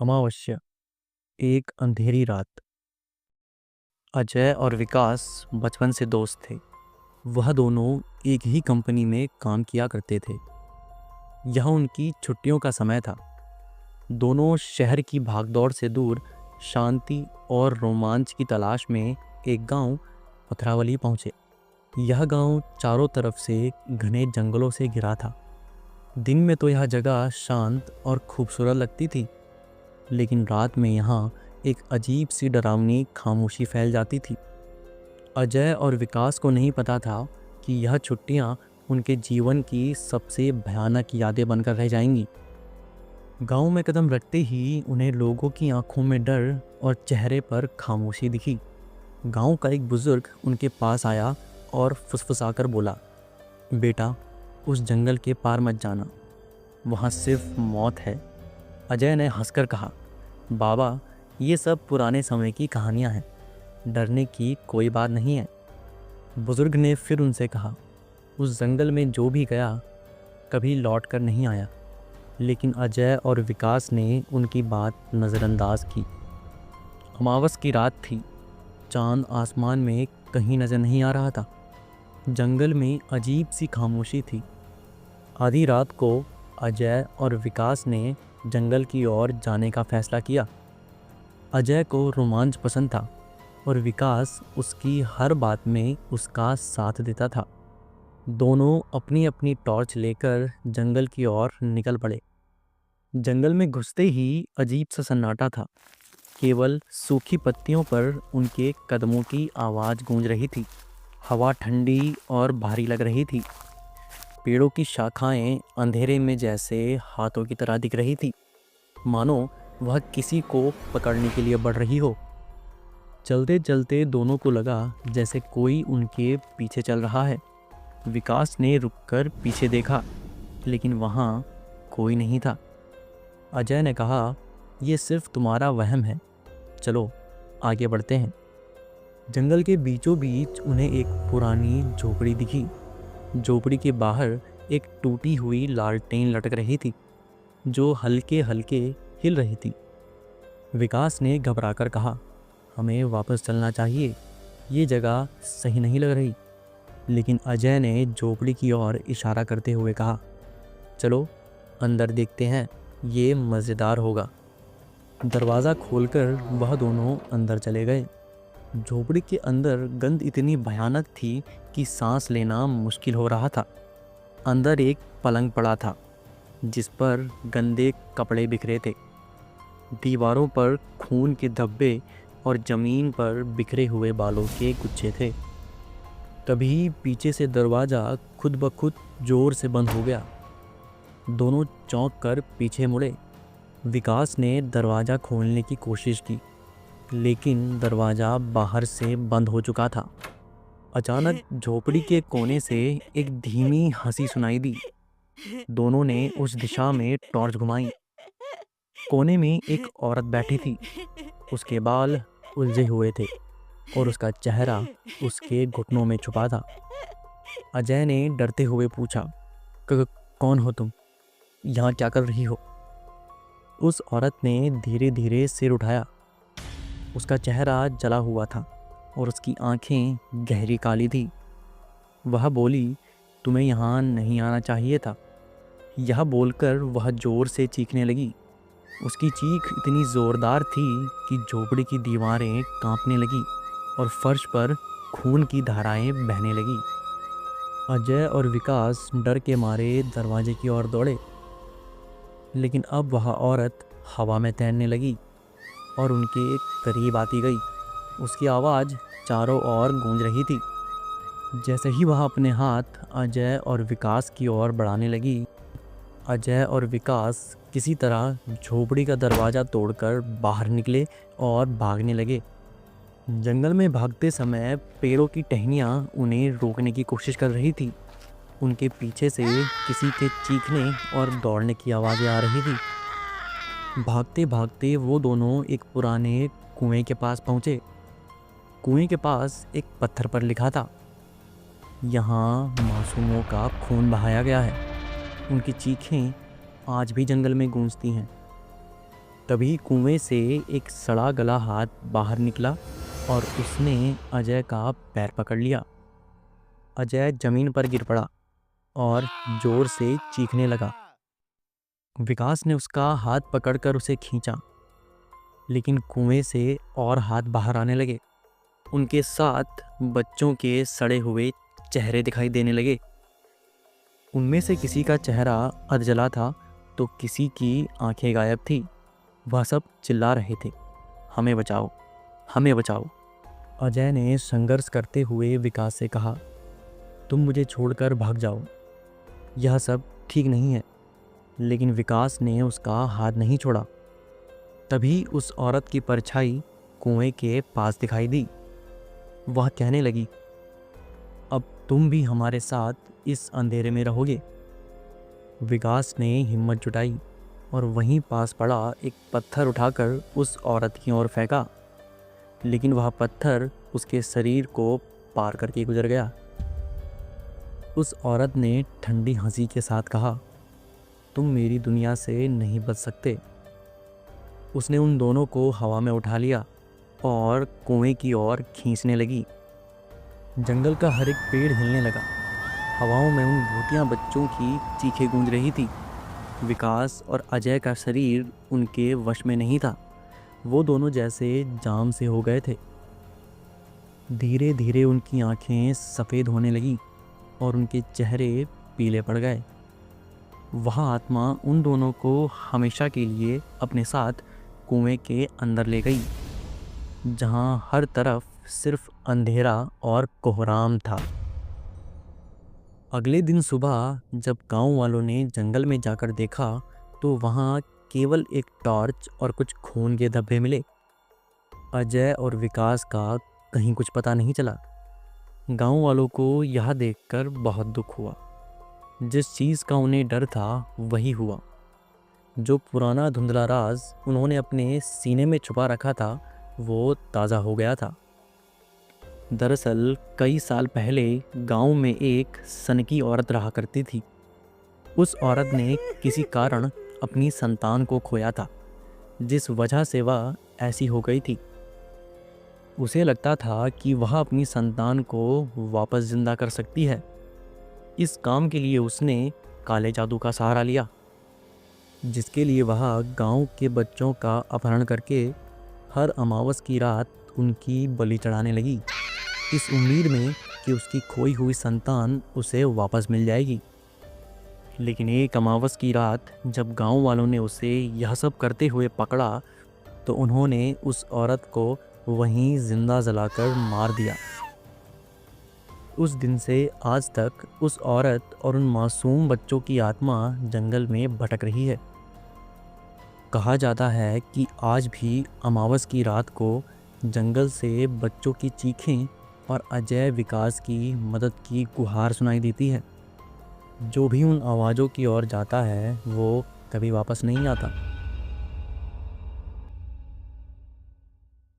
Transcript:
अमावस्या। एक अंधेरी रात। अजय और विकास बचपन से दोस्त थे। वह दोनों एक ही कंपनी में काम किया करते थे। यह उनकी छुट्टियों का समय था। दोनों शहर की भागदौड़ से दूर शांति और रोमांच की तलाश में एक गांव पथरावली पहुंचे। यह गांव चारों तरफ से घने जंगलों से घिरा था। दिन में तो यह जगह शांत और खूबसूरत लगती थी, लेकिन रात में यहाँ एक अजीब सी डरावनी खामोशी फैल जाती थी। अजय और विकास को नहीं पता था कि यह छुट्टियाँ उनके जीवन की सबसे भयानक यादें बनकर रह जाएंगी। गांव में कदम रखते ही उन्हें लोगों की आंखों में डर और चेहरे पर खामोशी दिखी। गांव का एक बुजुर्ग उनके पास आया और फुसफुसाकर बोला, बेटा, उस जंगल के पार मत जाना, वहाँ सिर्फ मौत है। अजय ने हंसकर कहा, बाबा, ये सब पुराने समय की कहानियाँ हैं, डरने की कोई बात नहीं है। बुजुर्ग ने फिर उनसे कहा, उस जंगल में जो भी गया कभी लौट कर नहीं आया। लेकिन अजय और विकास ने उनकी बात नज़रअंदाज की। अमावस की रात थी। चांद आसमान में कहीं नज़र नहीं आ रहा था। जंगल में अजीब सी खामोशी थी। आधी रात को अजय और विकास ने जंगल की ओर जाने का फैसला किया। अजय को रोमांच पसंद था और विकास उसकी हर बात में उसका साथ देता था। दोनों अपनी अपनी टॉर्च लेकर जंगल की ओर निकल पड़े। जंगल में घुसते ही अजीब सा सन्नाटा था। केवल सूखी पत्तियों पर उनके कदमों की आवाज़ गूंज रही थी। हवा ठंडी और भारी लग रही थी। पेड़ों की शाखाएं अंधेरे में जैसे हाथों की तरह दिख रही थी, मानो वह किसी को पकड़ने के लिए बढ़ रही हो। चलते चलते दोनों को लगा जैसे कोई उनके पीछे चल रहा है। विकास ने रुककर पीछे देखा, लेकिन वहाँ कोई नहीं था। अजय ने कहा, ये सिर्फ तुम्हारा वहम है, चलो आगे बढ़ते हैं। जंगल के बीचों बीच उन्हें एक पुरानी झोपड़ी दिखी। झोपड़ी के बाहर एक टूटी हुई लालटेन लटक रही थी, जो हल्के हल्के हिल रही थी। विकास ने घबराकर कहा, हमें वापस चलना चाहिए, ये जगह सही नहीं लग रही। लेकिन अजय ने झोपड़ी की ओर इशारा करते हुए कहा, चलो अंदर देखते हैं, ये मज़ेदार होगा। दरवाज़ा खोलकर वह दोनों अंदर चले गए। झोपड़ी के अंदर गंध इतनी भयानक थी कि सांस लेना मुश्किल हो रहा था। अंदर एक पलंग पड़ा था, जिस पर गंदे कपड़े बिखरे थे। दीवारों पर खून के धब्बे और ज़मीन पर बिखरे हुए बालों के गुच्छे थे। तभी पीछे से दरवाज़ा खुद ब खुद ज़ोर से बंद हो गया। दोनों चौंक कर पीछे मुड़े। विकास ने दरवाज़ा खोलने की कोशिश की, लेकिन दरवाज़ा बाहर से बंद हो चुका था। अचानक झोपड़ी के कोने से एक धीमी हंसी सुनाई दी। दोनों ने उस दिशा में टॉर्च घुमाई। कोने में एक औरत बैठी थी। उसके बाल उलझे हुए थे और उसका चेहरा उसके घुटनों में छुपा था। अजय ने डरते हुए पूछा, कौन हो तुम? यहाँ क्या कर रही हो? उस औरत ने धीरे धीरे सिर उठाया। उसका चेहरा जला हुआ था और उसकी आंखें गहरी काली थी। वह बोली, तुम्हें यहाँ नहीं आना चाहिए था। यह बोलकर वह ज़ोर से चीखने लगी। उसकी चीख इतनी ज़ोरदार थी कि झोपड़ी की दीवारें कांपने लगी और फर्श पर खून की धाराएं बहने लगी। अजय और विकास डर के मारे दरवाजे की ओर दौड़े, लेकिन अब वह औरत हवा में तैरने लगी और उनके करीब आती गई। उसकी आवाज़ चारों ओर गूंज रही थी। जैसे ही वह अपने हाथ अजय और विकास की ओर बढ़ाने लगी, अजय और विकास किसी तरह झोपड़ी का दरवाज़ा तोड़कर बाहर निकले और भागने लगे। जंगल में भागते समय पेड़ों की टहनियाँ उन्हें रोकने की कोशिश कर रही थी। उनके पीछे से किसी के चीखने और दौड़ने की आवाज़ें आ रही थी। भागते भागते वो दोनों एक पुराने कुएं के पास पहुँचे। कुएं के पास एक पत्थर पर लिखा था, यहाँ मासूमों का खून बहाया गया है। उनकी चीखें आज भी जंगल में गूंजती हैं। तभी कुएं से एक सड़ा गला हाथ बाहर निकला और उसने अजय का पैर पकड़ लिया। अजय जमीन पर गिर पड़ा और जोर से चीखने लगा। विकास ने उसका हाथ पकड़कर उसे खींचा, लेकिन कुएं से और हाथ बाहर आने लगे। उनके साथ बच्चों के सड़े हुए चेहरे दिखाई देने लगे। उनमें से किसी का चेहरा अधजला था तो किसी की आंखें गायब थी। वह सब चिल्ला रहे थे, हमें बचाओ, हमें बचाओ। अजय ने संघर्ष करते हुए विकास से कहा, तुम मुझे छोड़कर भाग जाओ, यह सब ठीक नहीं है। लेकिन विकास ने उसका हाथ नहीं छोड़ा। तभी उस औरत की परछाई कुएं के पास दिखाई दी। वह कहने लगी, अब तुम भी हमारे साथ इस अंधेरे में रहोगे। विकास ने हिम्मत जुटाई और वहीं पास पड़ा एक पत्थर उठाकर उस औरत की ओर फेंका, लेकिन वह पत्थर उसके शरीर को पार करके गुजर गया। उस औरत ने ठंडी हंसी के साथ कहा, तुम मेरी दुनिया से नहीं बच सकते। उसने उन दोनों को हवा में उठा लिया और कुएं की ओर खींचने लगी। जंगल का हर एक पेड़ हिलने लगा। हवाओं में उन भूतिया बच्चों की चीखें गूंज रही थी। विकास और अजय का शरीर उनके वश में नहीं था। वो दोनों जैसे जाम से हो गए थे। धीरे धीरे उनकी आंखें सफ़ेद होने लगीं और उनके चेहरे पीले पड़ गए। वह आत्मा उन दोनों को हमेशा के लिए अपने साथ कुएं के अंदर ले गई, जहां हर तरफ सिर्फ अंधेरा और कोहराम था। अगले दिन सुबह जब गांव वालों ने जंगल में जाकर देखा तो वहां केवल एक टॉर्च और कुछ खून के धब्बे मिले। अजय और विकास का कहीं कुछ पता नहीं चला। गांव वालों को यह देखकर बहुत दुख हुआ। जिस चीज़ का उन्हें डर था वही हुआ। जो पुराना धुंधला राज उन्होंने अपने सीने में छुपा रखा था वो ताज़ा हो गया था। दरअसल कई साल पहले गांव में एक सनकी औरत रहा करती थी। उस औरत ने किसी कारण अपनी संतान को खोया था, जिस वजह से वह ऐसी हो गई थी। उसे लगता था कि वह अपनी संतान को वापस जिंदा कर सकती है। इस काम के लिए उसने काले जादू का सहारा लिया, जिसके लिए वह गांव के बच्चों का अपहरण करके हर अमावस की रात उनकी बलि चढ़ाने लगी, इस उम्मीद में कि उसकी खोई हुई संतान उसे वापस मिल जाएगी। लेकिन एक अमावस की रात जब गांव वालों ने उसे यह सब करते हुए पकड़ा तो उन्होंने उस औरत को वहीं जिंदा जलाकर मार दिया। उस दिन से आज तक उस औरत और उन मासूम बच्चों की आत्मा जंगल में भटक रही है। कहा जाता है कि आज भी अमावस की रात को जंगल से बच्चों की चीखें और अजय विकास की मदद की गुहार सुनाई देती है। जो भी उन आवाज़ों की ओर जाता है वो कभी वापस नहीं आता।